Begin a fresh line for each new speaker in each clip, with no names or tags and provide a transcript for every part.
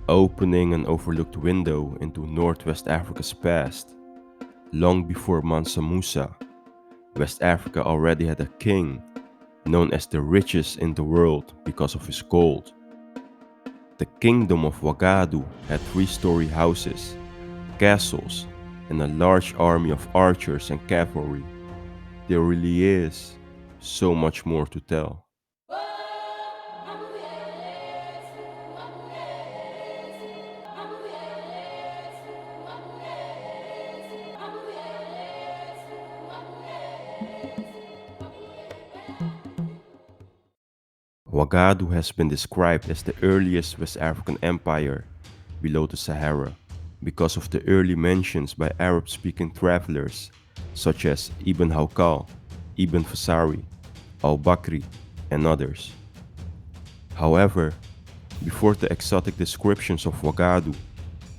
opening an overlooked window into Northwest Africa's past. Long before Mansa Musa, West Africa already had a king known as the richest in the world because of his gold. The kingdom of Wagadu had three-story houses, castles, and a large army of archers and cavalry. There really is so much more to tell. Wagadu has been described as the earliest West African empire below the Sahara because of the early mentions by Arab-speaking travelers such as Ibn Hawqal, Ibn Fasari, al-Bakri, and others. However, before the exotic descriptions of Wagadu,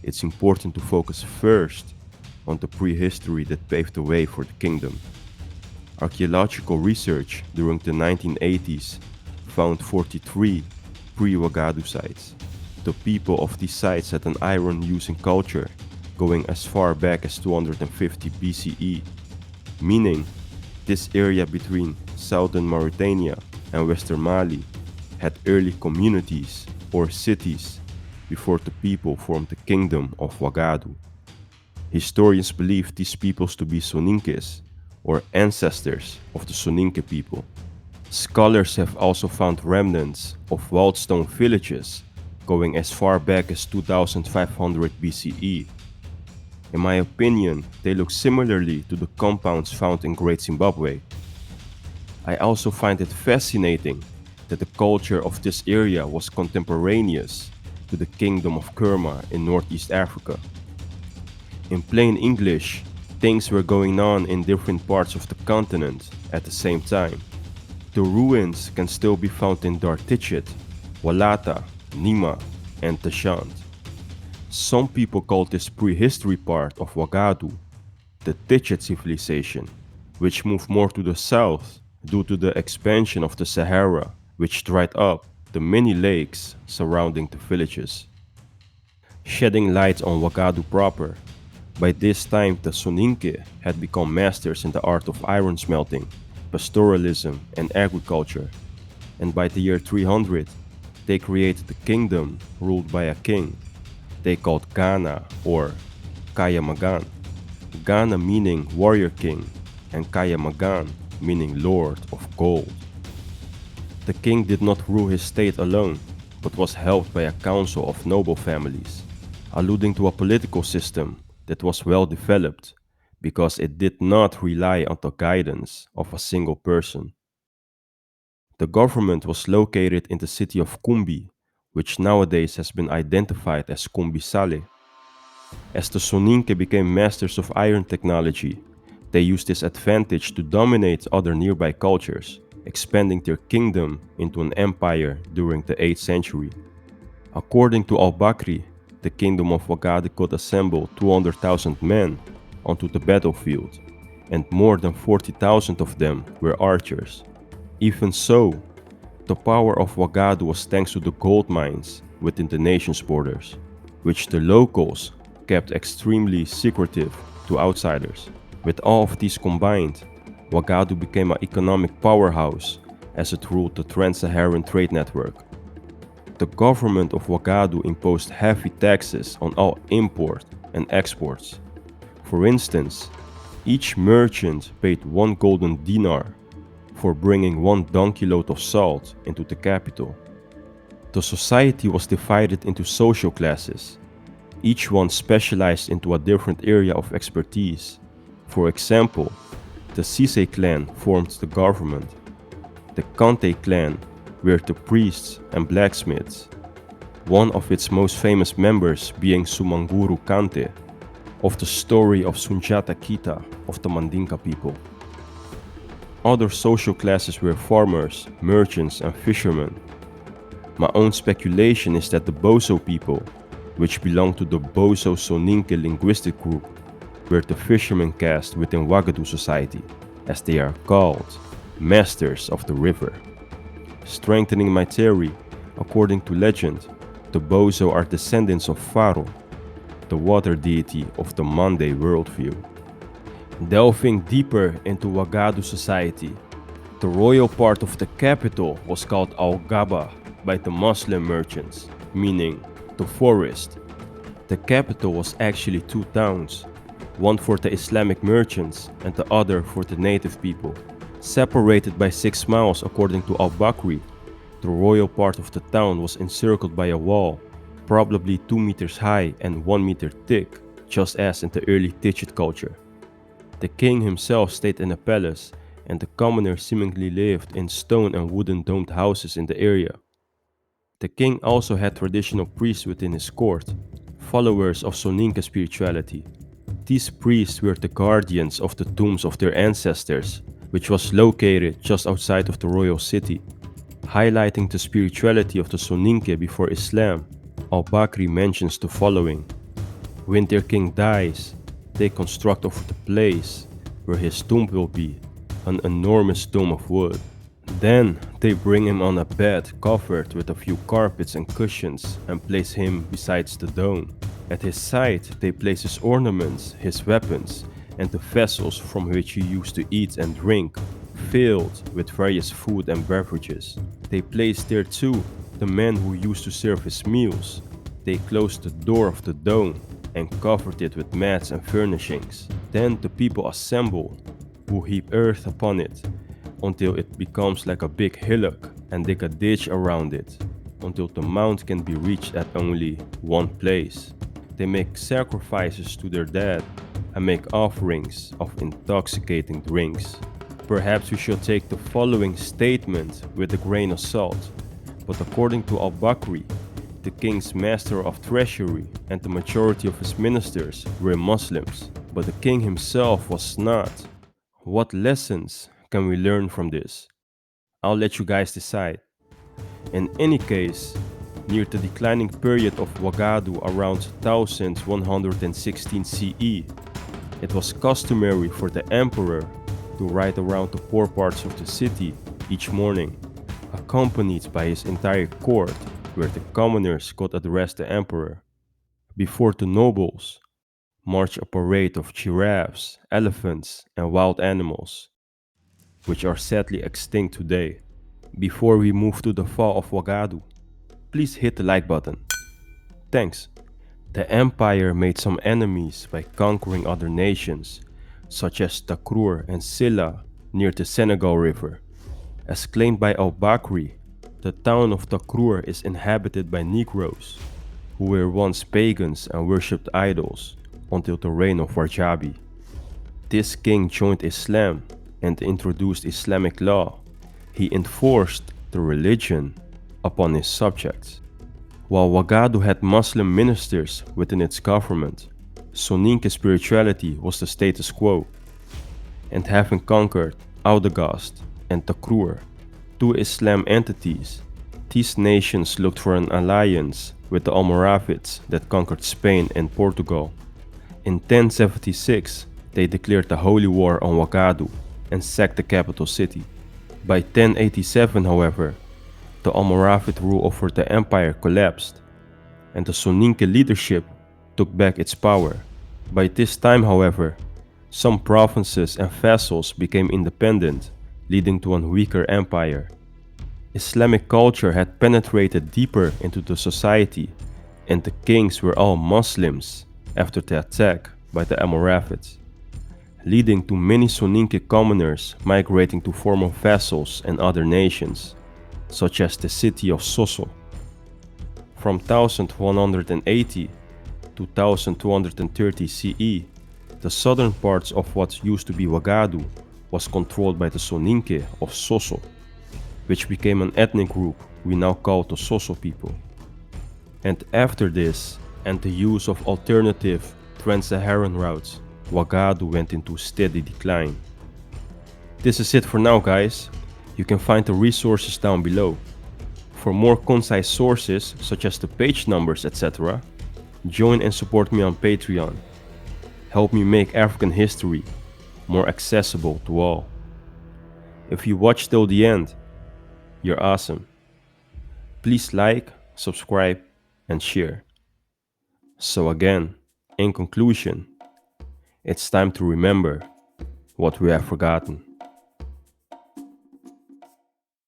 it's important to focus first on the prehistory that paved the way for the kingdom. Archaeological research during the 1980s found 43 pre-Wagadu sites. The people of these sites had an iron-using culture going as far back as 250 BCE, meaning this area between southern Mauritania and western Mali had early communities or cities before the people formed the kingdom of Wagadu. Historians believe these peoples to be Soninkes, or ancestors of the Soninke people. Scholars have also found remnants of walled stone villages going as far back as 2500 BCE. In my opinion, they look similarly to the compounds found in Great Zimbabwe. I also find it fascinating that the culture of this area was contemporaneous to the Kingdom of Kerma in Northeast Africa. In plain English, things were going on in different parts of the continent at the same time. The ruins can still be found in Dartichit, Walata, Nima, and Tashant. Some people call this prehistory part of Wagadu the Tichit civilization, which moved more to the south due to the expansion of the Sahara, which dried up the many lakes surrounding the villages. Shedding light on Wagadu proper, by this time the Soninke had become masters in the art of iron smelting, pastoralism, and agriculture, and by the year 300 they created a kingdom ruled by a king they called Ghana or Kaya Magan. Ghana meaning warrior king and Kaya Magan meaning lord of gold. The king did not rule his state alone, but was helped by a council of noble families, alluding to a political system that was well developed because it did not rely on the guidance of a single person. The government was located in the city of Kumbi, which nowadays has been identified as Kumbi Saleh. As the Soninke became masters of iron technology, they used this advantage to dominate other nearby cultures, expanding their kingdom into an empire during the 8th century. According to al-Bakri, the kingdom of Wagadu could assemble 200,000 men onto the battlefield, and more than 40,000 of them were archers. Even so, the power of Wagadu was thanks to the gold mines within the nation's borders, which the locals kept extremely secretive to outsiders. With all of these combined, Wagadu became an economic powerhouse as it ruled the Trans-Saharan trade network. The government of Wagadu imposed heavy taxes on all import and exports. For instance, each merchant paid 1 golden dinar for bringing 1 donkey load of salt into the capital. The society was divided into social classes, each one specialized into a different area of expertise. For example, the Sise clan formed the government, the Kante clan were the priests and blacksmiths, one of its most famous members being Sumanguru Kante, of the story of Sunjata Kita of the Mandinka people. Other social classes were farmers, merchants, and fishermen. My own speculation is that the Bozo people, which belong to the Bozo Soninke linguistic group, were the fishermen caste within Wagadu society, as they are called, masters of the river. Strengthening my theory, according to legend, The Bozo are descendants of Pharaoh, the water deity of the Monday worldview. Delving deeper into Wagadu society, the royal part of the capital was called Al-Gaba by the Muslim merchants, meaning the forest. The capital was actually two towns, one for the Islamic merchants and the other for the native people. Separated by 6 miles according to al-Bakri, the royal part of the town was encircled by a wall, probably 2 meters high and 1 meter thick, just as in the early Tichit culture. The king himself stayed in a palace, and the commoners seemingly lived in stone and wooden domed houses in the area. The king also had traditional priests within his court, followers of Soninke spirituality. These priests were the guardians of the tombs of their ancestors, which was located just outside of the royal city. Highlighting the spirituality of the Soninke before Islam, al-Bakri mentions the following: when their king dies, they construct over the place where his tomb will be, an enormous dome of wood. Then they bring him on a bed covered with a few carpets and cushions and place him beside the dome. At his side they place his ornaments, his weapons, and the vessels from which he used to eat and drink, filled with various food and beverages. They place there too the men who used to serve his meals. They closed the door of the dome and covered it with mats and furnishings. Then the people assemble, who heap earth upon it, until it becomes like a big hillock, and dig a ditch around it, until the mount can be reached at only one place. They make sacrifices to their dead and make offerings of intoxicating drinks. Perhaps we should take the following statement with a grain of salt, but according to al-Bakri, the king's master of treasury and the majority of his ministers were Muslims, but the king himself was not. What lessons can we learn from this? I'll let you guys decide. In any case, near the declining period of Wagadu around 1116 CE, it was customary for the emperor to ride around the poor parts of the city each morning, accompanied by his entire court, where the commoners could address the emperor. Before the nobles, march a parade of giraffes, elephants, and wild animals, which are sadly extinct today. Before we move to the fall of Wagadu, please hit the like button. Thanks. The empire made some enemies by conquering other nations, such as Takrur and Silla near the Senegal River. As claimed by al-Bakri, the town of Takrur is inhabited by Negroes, who were once pagans and worshipped idols until the reign of Warjabi. This king joined Islam and introduced Islamic law. He enforced the religion upon his subjects. While Wagadu had Muslim ministers within its government, Soninke spirituality was the status quo. And having conquered Oudegast and Takrur, two Islam entities, these nations looked for an alliance with the Almoravids that conquered Spain and Portugal. In 1076, they declared the holy war on Wagadu and sacked the capital city. By 1087, however, the Almoravid rule over the empire collapsed, and the Soninke leadership took back its power. By this time, however, some provinces and vassals became independent, leading to a weaker empire. Islamic culture had penetrated deeper into the society, and the kings were all Muslims after the attack by the Almoravids, leading to many Soninke commoners migrating to former vassals and other nations, such as the city of Soso. From 1180 to 1230 CE, the southern parts of what used to be Wagadu was controlled by the Soninke of Soso, which became an ethnic group we now call the Soso people. And after this, and the use of alternative trans-Saharan routes, Wagadu went into steady decline. This is it for now, guys. You can find the resources down below. For more concise sources, such as the page numbers, etc., join and support me on Patreon. Help me make African history more accessible to all. If you watched till the end, you're awesome. Please like, subscribe, and share. So, again, in conclusion, it's time to remember what we have forgotten.